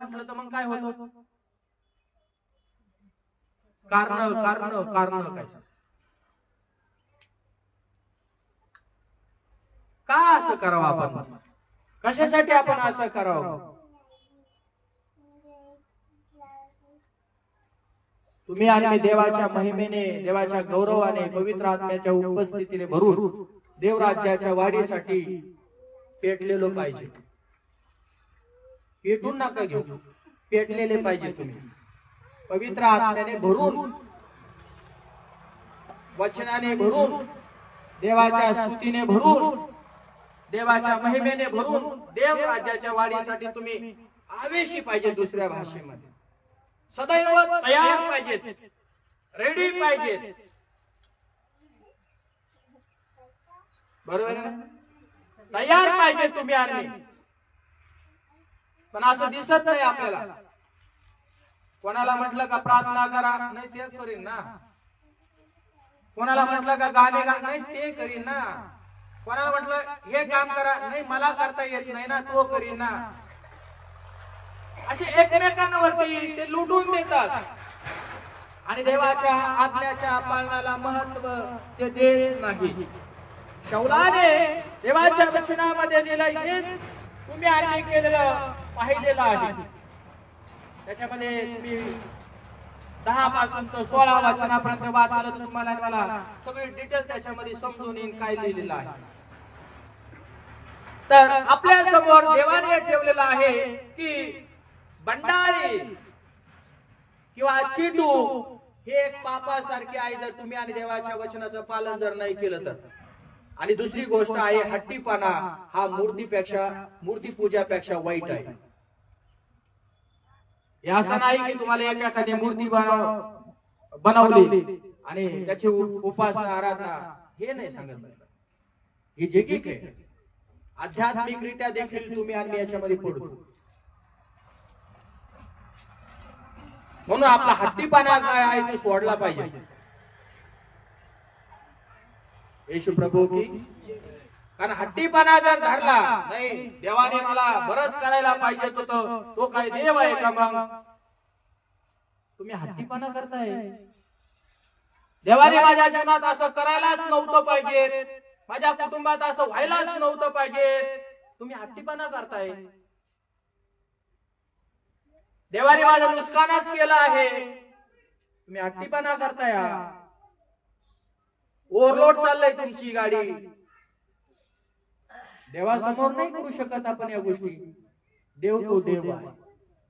म्हटलं तर मग काय होतं? कारण कारण कारण काय? का असं करावं आपण? कशासाठी आपण असं करावं? तुम्ही आणि मी देवाच्या महिमेने, देवाच्या गौरवाने, पवित्र आत्म्याच्या उपस्थितीने भरून देवराज्याच्या वाढीसाठी पेटलेलो पाहिजे. पेटून नका घेऊ, पेटलेले पाहिजे तुम्ही. पवित्र आत्म्याने भरून, वचनाने भरून, देवाच्या स्तुतीने भरून, देवाच्या महिमेने भरून देव राज्याच्या वाढीसाठी तुम्ही आवेशी पाहिजे. दुसऱ्या भाषेमध्ये सदैव तयार पाहिजेत, रेडी पाहिजेत. बरोबर आहे ना? तयार पाहिजे तुम्ही आणि पण असं दिसत नाही आपल्याला. कोणाला म्हटलं का प्रार्थना करा, नाही ते करीन ना. कोणाला म्हटलं का गाणे गा, नाही ते करीन ना. कोणाला म्हटलं हे काम करा, नाही मला करता येत नाही ना, तो करीन ना. असे एकमेकांवरती ते लुटून देतात आणि देवाच्या आज्ञाच्या पालनाला महत्व ते देत नाही. शौलाने देवाच्या वचनामध्ये दिलं, हेच तुम्ही आम्ही केलेलं पाहिलेलं आहे. त्याच्यामध्ये तुम्ही 10 पासून तर 16 वचनापर्यंत वाचलं तर तुम्हाला मला सगळे डिटेल त्याच्यामध्ये समजून येईल काय लिहिलेलं आहे. तर आपल्या समोर देवाने ठेवलेलं आहे की बंडाळी किंवा चिटू हे एक पापासारखे आहे जर तुम्ही आणि देवाच्या वचनाचं पालन जर नाही केलं तर. आणि दुसरी गोष्ट आहे हट्टीपणा, हा मूर्तीपूजापेक्षा वाईट आहे. असं नाही की तुम्हाला एखादी मूर्ती बनवली आणि त्याची उपासना आराधना हे नाही सांगत. ही जगिक आहे. आध्यात्मिकरित्या देखील तुम्ही आणि याच्यामध्ये पडतो. म्हणून आपला हट्टीपणा काय आहे ते सोडला पाहिजे. येशू प्रभू की, कारण हट्टीपणा जर धरला नाही, देवाने मला बरंच करायला पाहिजे होतं, तो काय देव आहे का? मग तुम्ही हट्टीपणा करताय. देवाने माझ्या जीवनात असं करायलाच नव्हतं पाहिजे, माझ्या कुटुंबात असं व्हायलाच नव्हतं पाहिजे, तुम्ही हट्टीपणा करताय. देवाने माझं नुकसानच केलं आहे, तुम्ही हट्टीपणा करताय. ओव्हरलोड चाललंय तुमची गाडी. देवासमोर नाही करू शकत आपण या गोष्टी. देव तो देव आहे.